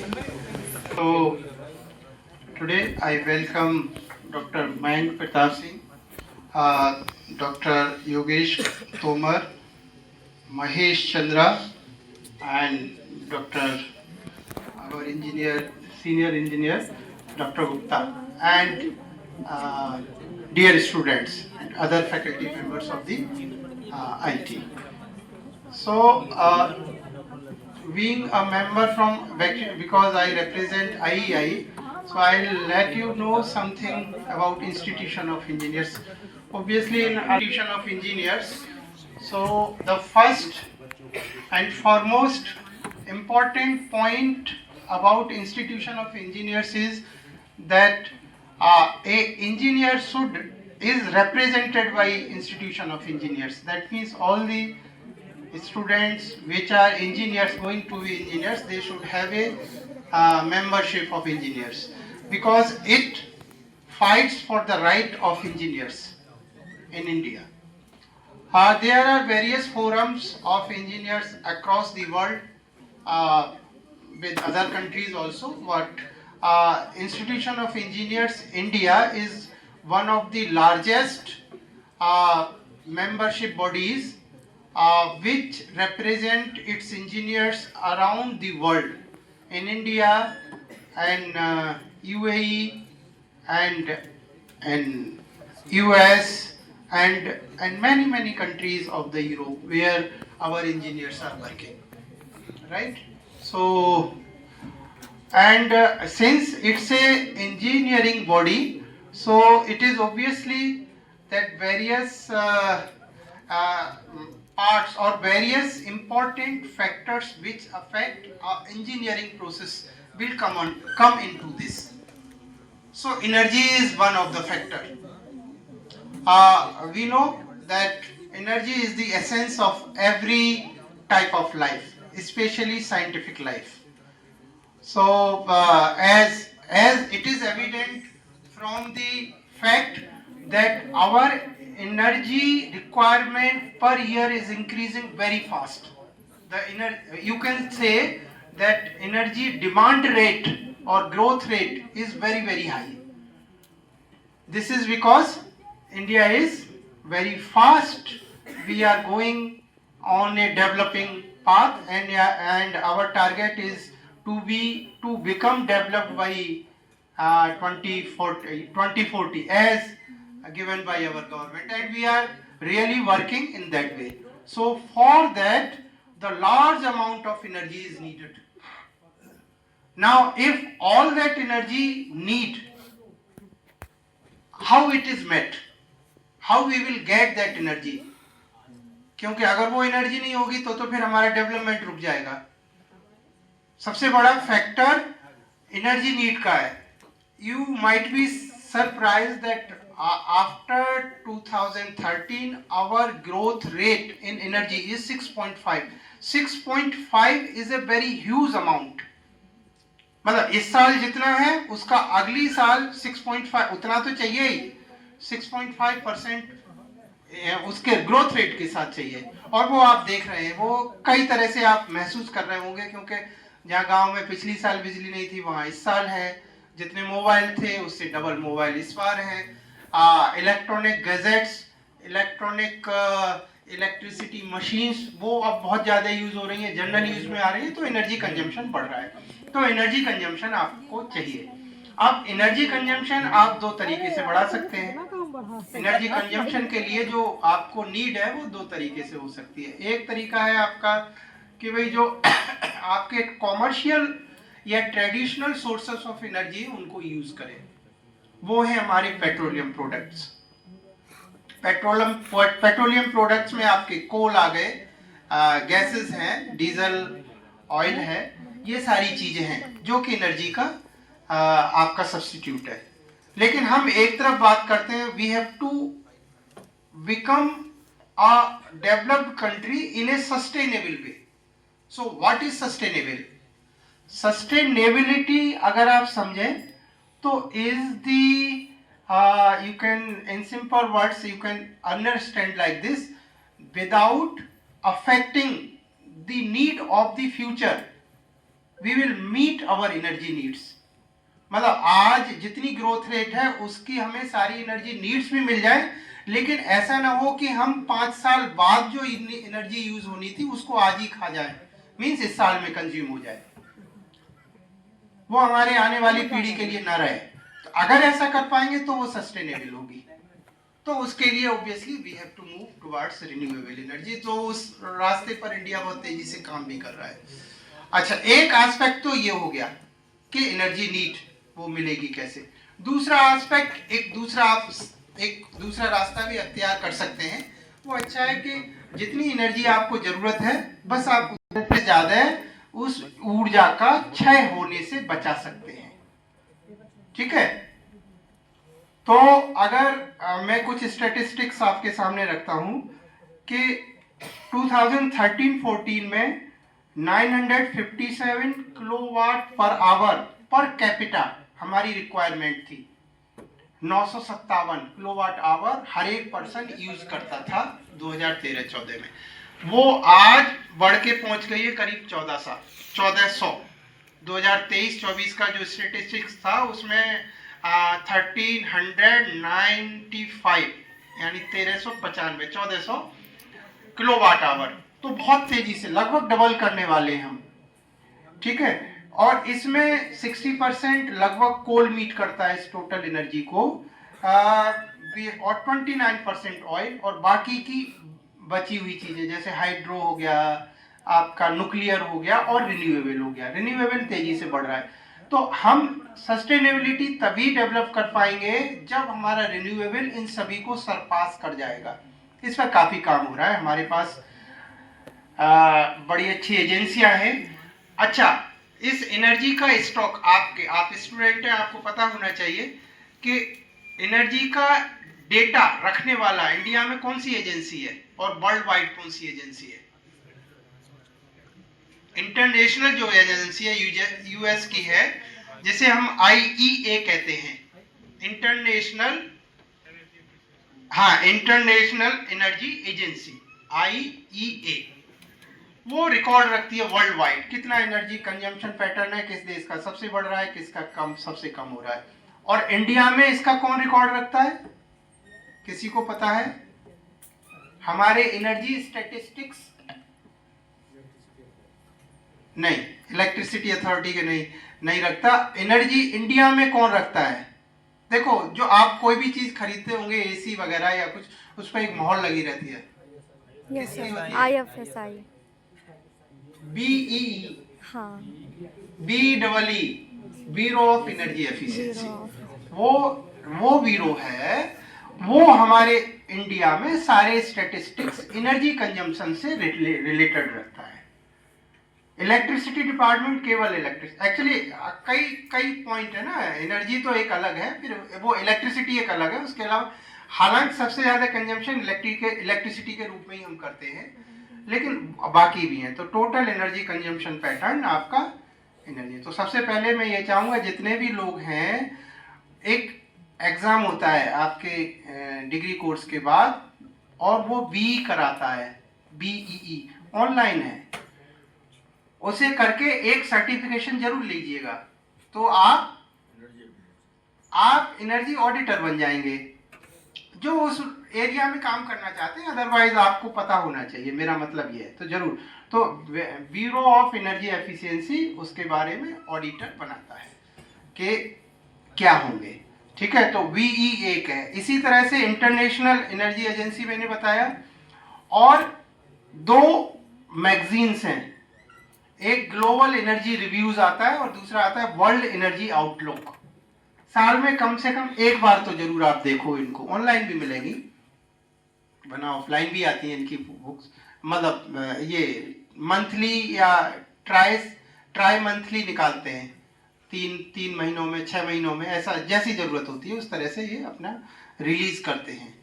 So today I welcome Dr. Mayank Pratap Singh, Dr. Yogesh Tomar, Mahesh Chandra, and Dr. our engineer, senior engineer, Dr. Gupta, and uh, dear students and other faculty members of the IT. So, being a member from because I represent IEI, so I'll let you know something about Institution of Engineers. Obviously, in Institution of Engineers, so the first and foremost important point about Institution of Engineers is that a engineer is represented by Institution of Engineers. That means all the students which are engineers, going to be engineers, they should have a membership of engineers, because it fights for the right of engineers in India. There are various forums of engineers across the world, uh, with other countries also, but Institution of Engineers India is one of the largest membership bodies which represent its engineers around the world, in India and UAE and US and many countries of the Europe where our engineers are working, right? So, and since it's a engineering body, so it is obviously that various uh, parts or various important factors which affect engineering process will come into this. So energy is one of the factor. We know that energy is the essence of every type of life, especially scientific life. So, as it is evident from the fact that our energy requirement per year is increasing very fast. You can say that energy demand rate or growth rate is very high. This is because India is very fast. We are going on a developing path, and our target is to become developed by 2040 as given by our government, and we are really working in that way. So for that, the large amount of energy is needed. Now, if all that energy need, how it is met, how we will get that energy, क्योंकि अगर वो energy नहीं होगी तो फिर हमारा development रुक जाएगा. सबसे बड़ा फैक्टर एनर्जी नीड का है. You might be surprise that after 2013 our growth rate in energy is 6.5. 6.5 is a very huge amount. मतलब इस साल जितना है उसका अगली साल 6.5 उतना तो चाहिए ही. 6.5% उसके ग्रोथ रेट के साथ चाहिए, और वो आप देख रहे हैं, वो कई तरह से आप महसूस कर रहे होंगे, क्योंकि जहाँ गांव में पिछली साल बिजली नहीं थी वहाँ इस साल है, जितने मोबाइल थे उससे डबल मोबाइल इस बार है. Electronic gadgets, electronic electricity machines वो अब बहुत ज़्यादा यूज हो रही हैं, जनरल यूज में आ रही है, तो एनर्जी कंजम्पशन बढ़ रहा है. तो एनर्जी कंजम्पशन आपको चाहिए. अब एनर्जी कंजम्पशन आप दो तरीके से बढ़ा सकते हैं. एनर्जी कंजम्पशन के लिए जो आपको नीड है वो दो तरीके से हो सकती है. एक तरीका है आपका कि भाई जो आपके कॉमर्शियल या ट्रेडिशनल सोर्सेस ऑफ एनर्जी उनको यूज करें. वो है हमारे पेट्रोलियम प्रोडक्ट्स. पेट्रोलियम प्रोडक्ट्स में आपके कोल आ गए, गैसेस हैं, डीजल, ऑयल है, ये सारी चीजें हैं जो कि एनर्जी का आपका सब्स्टिट्यूट है. लेकिन हम एक तरफ बात करते हैं, we have to become a developed country in a sustainable way. So what is sustainable? Sustainability अगर आप समझें तो is the you can, in simple words, you can understand like this: without affecting the need of the future, we will meet our energy needs. मतलब आज जितनी growth rate है उसकी हमें सारी एनर्जी नीड्स भी मिल जाए, लेकिन ऐसा ना हो कि हम 5 साल बाद जो एनर्जी यूज होनी थी उसको आज ही खा जाए, मीन्स इस साल में कंज्यूम हो जाए, वो हमारे आने वाली पीढ़ी के लिए ना रहे। तो अगर ऐसा कर पाएंगे तो वो सस्टेनेबल होगी। तो उसके लिए obviously we have to move towards renewable energy. तो उस रास्ते पर इंडिया बहुत तेजी से काम भी कर रहा है। अच्छा, एक एस्पेक्ट तो ये हो गया कि एनर्जी नीड वो मिलेगी कैसे। दूसरा एस्पेक्ट, एक दूसरा रास्ता भी अख्तियार कर सकते हैं। वो अच्छा है कि जितनी एनर्जी आपको जरूरत है बस आप उससे ज्यादा उस ऊर्जा का क्षय होने से बचा सकते हैं। ठीक है, तो अगर मैं कुछ स्टैटिस्टिक्स आपके सामने रखता हूं कि 2013-14 में 957 kilowatt per hour per capita हमारी रिक्वायरमेंट थी। 957 किलोवाट आवर हर एक पर्सन यूज करता था 2013-14 में। वो आज बढ़ के पहुंच गई है करीब 1400। 2023-24 का जो स्टेटिस्टिक्स था उसमें 1395 यानी 1400 किलोवाट आवर, तो बहुत तेजी से लगभग डबल करने वाले हैं हम। ठीक है, और इसमें 60% लगभग कोल मीट करता है इस टोटल एनर्जी को, और 29% ऑयल, और बाकी की बची हुई चीजें जैसे हाइड्रो हो गया, आपका न्यूक्लियर हो गया और रिन्यूएबल हो गया। रिन्यूएबल तेजी से बढ़ रहा है। तो हम सस्टेनेबिलिटी तभी डेवलप कर पाएंगे जब हमारा रिन्यूएबल इन सभी को सरपास कर जाएगा। इस पर काफी काम हो रहा है, हमारे पास बड़ी अच्छी एजेंसियां हैं। अच्छा, इस एनर्जी का स्टॉक आप स्टूडेंट हैं, आपको पता होना चाहिए कि एनर्जी का डेटा रखने वाला इंडिया में कौन सी एजेंसी है और वर्ल्ड वाइड कौन सी एजेंसी है। इंटरनेशनल जो एजेंसी है यूएस की है, जिसे हम आईईए कहते हैं, इंटरनेशनल एनर्जी एजेंसी, आईईए। वो रिकॉर्ड रखती है वर्ल्ड वाइड कितना एनर्जी कंजम्पशन पैटर्न है, किस देश का सबसे बढ़ रहा है, किसका कम सबसे कम हो रहा है। और इंडिया में इसका कौन रिकॉर्ड रखता है, किसी को पता है? हमारे एनर्जी स्टैटिस्टिक्स नहीं, इलेक्ट्रिसिटी अथॉरिटी के नहीं रखता। एनर्जी इंडिया में कौन रखता है? देखो, जो आप कोई भी चीज खरीदते होंगे, एसी वगैरह या कुछ, उस पर एक मोहर लगी रहती है। यस सर, IFSI, BEE, हाँ, BEE, bureau of energy efficiency. वो ब्यूरो है, वो हमारे इंडिया में सारे स्टैटिस्टिक्स एनर्जी कंजम्पशन से रिलेटेड रखता है। इलेक्ट्रिसिटी डिपार्टमेंट केवल एक्चुअली कई पॉइंट है ना, एनर्जी तो एक अलग है, फिर वो इलेक्ट्रिसिटी एक अलग है, उसके अलावा हालांकि सबसे ज्यादा कंजम्पशन इलेक्ट्रिसिटी के रूप में ही हम करते हैं, लेकिन बाकी भी हैं। तो टोटल एनर्जी कंजम्पशन पैटर्न आपका एनर्जी। तो सबसे पहले मैं ये चाहूंगा, जितने भी लोग हैं, एक एग्जाम होता है आपके डिग्री कोर्स के बाद, और वो BE कराता है, BEE ऑनलाइन है, उसे करके एक सर्टिफिकेशन जरूर लीजिएगा, तो आप एनर्जी ऑडिटर बन जाएंगे, जो उस एरिया में काम करना चाहते हैं। अदरवाइज आपको पता होना चाहिए, मेरा मतलब ये है। तो जरूर, तो ब्यूरो ऑफ एनर्जी एफिशिएंसी उसके बारे में ऑडिटर बनाता है कि क्या होंगे। ठीक है, तो BE एक है। इसी तरह से इंटरनेशनल एनर्जी एजेंसी मैंने बताया, और 2 मैगजीन्स हैं, एक ग्लोबल एनर्जी रिव्यूज आता है और दूसरा आता है वर्ल्ड एनर्जी आउटलुक। साल में कम से कम एक बार तो जरूर आप देखो इनको, ऑनलाइन भी मिलेगी, बना ऑफलाइन भी आती है इनकी बुक्स। मतलब ये मंथली या ट्राई मंथली निकालते हैं, 3 महीनों में, 6 महीनों में, ऐसा जैसी जरूरत होती है उस तरह से ये अपना रिलीज करते हैं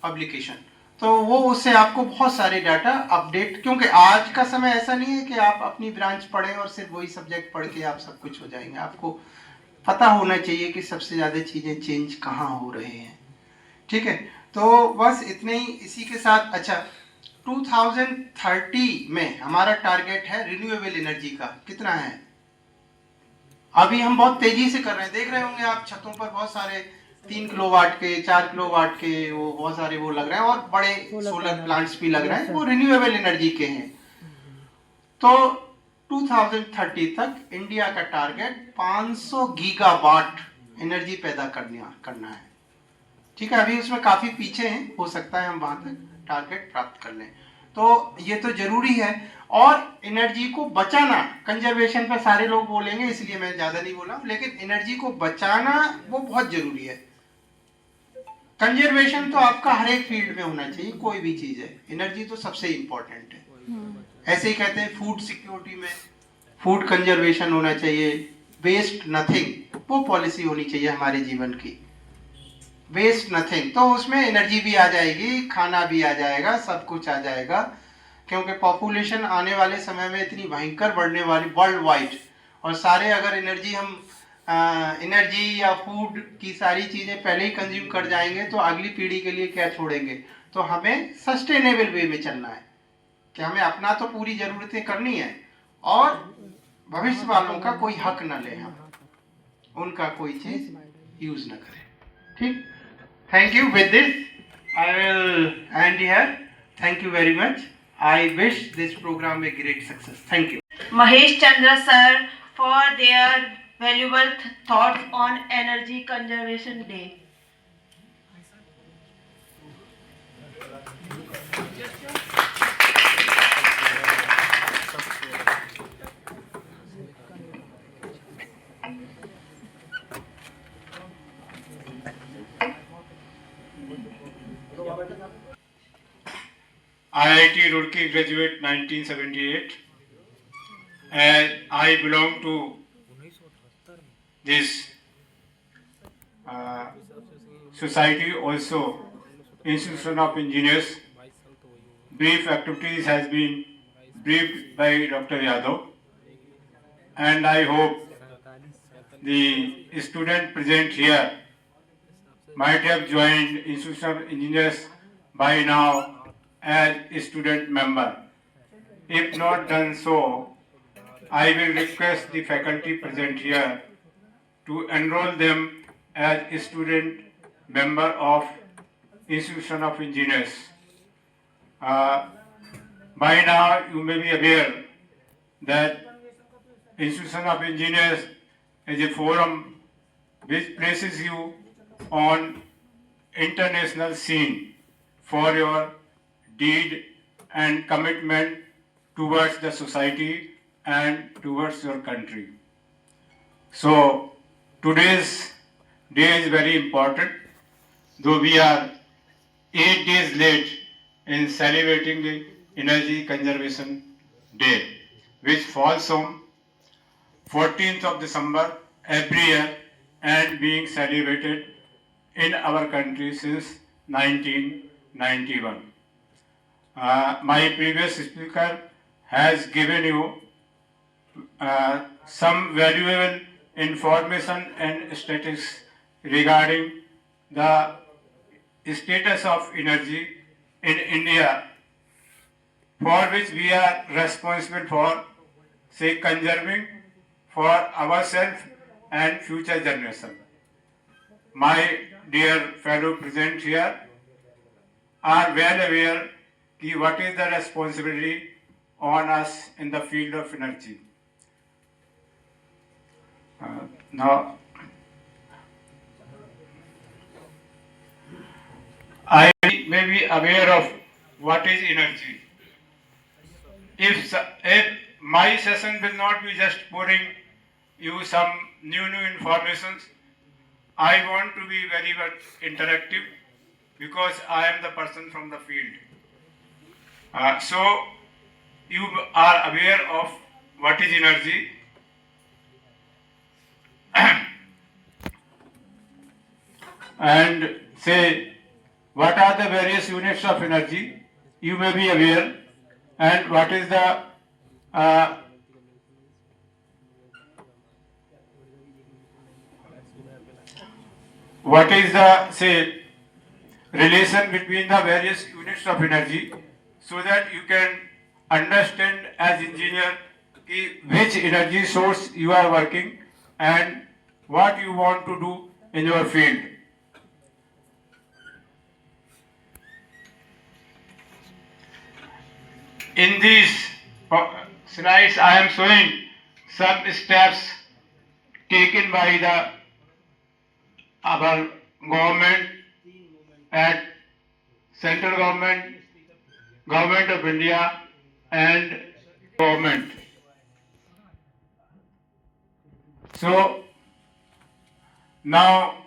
पब्लिकेशन। तो वो उससे आपको बहुत सारे डाटा अपडेट, क्योंकि आज का समय ऐसा नहीं है कि आप अपनी ब्रांच पढ़ें और सिर्फ वही सब्जेक्ट पढ़ के आप सब कुछ हो जाएंगे। आपको पता होना चाहिए कि सबसे ज़्यादा चीज़ें चेंज कहाँ हो रहे हैं। ठीक है, तो बस इतने ही इसी के साथ। अच्छा, 2030 में हमारा टारगेट है रिन्यूएबल एनर्जी का, कितना है? अभी हम बहुत तेजी से कर रहे हैं, देख रहे होंगे आप छतों पर बहुत सारे 3 किलोवाट के 4 किलोवाट के वो बहुत सारे वो लग रहे हैं, और बड़े सोलर प्लांट्स भी लग रहे हैं, वो रिन्यूएबल एनर्जी के हैं। तो 2030 तक इंडिया का टारगेट 500 गीगावाट एनर्जी पैदा करना है। ठीक है, अभी उसमें काफी पीछे हैं, हो सकता है हम वहां तक टारगेट प्राप्त कर लें। तो ये तो जरूरी है। और एनर्जी को बचाना, कंजर्वेशन पे सारे लोग बोलेंगे इसलिए मैं ज्यादा नहीं बोला, लेकिन एनर्जी को बचाना वो बहुत जरूरी है। कंजर्वेशन तो आपका हर एक फील्ड में होना चाहिए, कोई भी चीज है, एनर्जी तो सबसे इंपॉर्टेंट है। ऐसे ही कहते हैं फूड सिक्योरिटी में फूड कंजर्वेशन होना चाहिए, वेस्ट नथिंग, वो पॉलिसी होनी चाहिए हमारे जीवन की, वेस्ट नथिंग। तो उसमें एनर्जी भी आ जाएगी, खाना भी आ जाएगा, सब कुछ आ जाएगा, क्योंकि पॉपुलेशन आने वाले समय में इतनी भयंकर बढ़ने वाली वर्ल्ड वाइड, और सारे अगर एनर्जी या फूड की सारी चीजें पहले ही कंज्यूम कर जाएंगे तो अगली पीढ़ी के लिए क्या छोड़ेंगे। तो हमें सस्टेनेबल वे में चलना है कि हमें अपना तो पूरी जरूरतें करनी है, और भविष्य वालों का कोई हक न ले, हम उनका कोई चीज यूज न करें। ठीक, thank you. With this I will end here. Thank you very much. I wish this program a great success. Thank you. Mahesh Chandra sir for their valuable thoughts on Energy Conservation Day. IIT Roorkee graduate 1978, and I belong to this society also, Institution of Engineers. Brief activities has been briefed by Dr. Yadav, and I hope the student present here might have joined Institution of Engineers by now as a student member. If not done so, I will request the faculty present here to enroll them as a student member of Institution of Engineers. By now you may be aware that Institution of Engineers is a forum which places you on international scene for your deed and commitment towards the society and towards your country. So today's day is very important, though we are 8 days late in celebrating the Energy Conservation Day, which falls on 14th of December every year and being celebrated in our country since 1991. My previous speaker has given you some valuable information and statistics regarding the status of energy in India, for which we are responsible for, say, conserving for ourselves and future generation. My dear fellow present here are well aware what is the responsibility on us in the field of energy. Now, I may be aware of what is energy. If my session will not be just pouring you some new information, I want to be very much interactive because I am the person from the field. So you are aware of what is energy. And say what are the various units of energy, you may be aware, and what is the say relation between the various units of energy, so that you can understand as engineer which energy source you are working and what you want to do in your field. In these slides, I am showing some steps taken by our government at central government, government of India, and government. So now,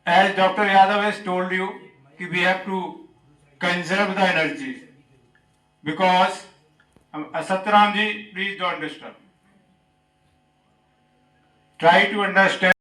as Dr. Yadav has told you, we have to conserve the energy because Satyaram ji, please don't disturb. Try to understand.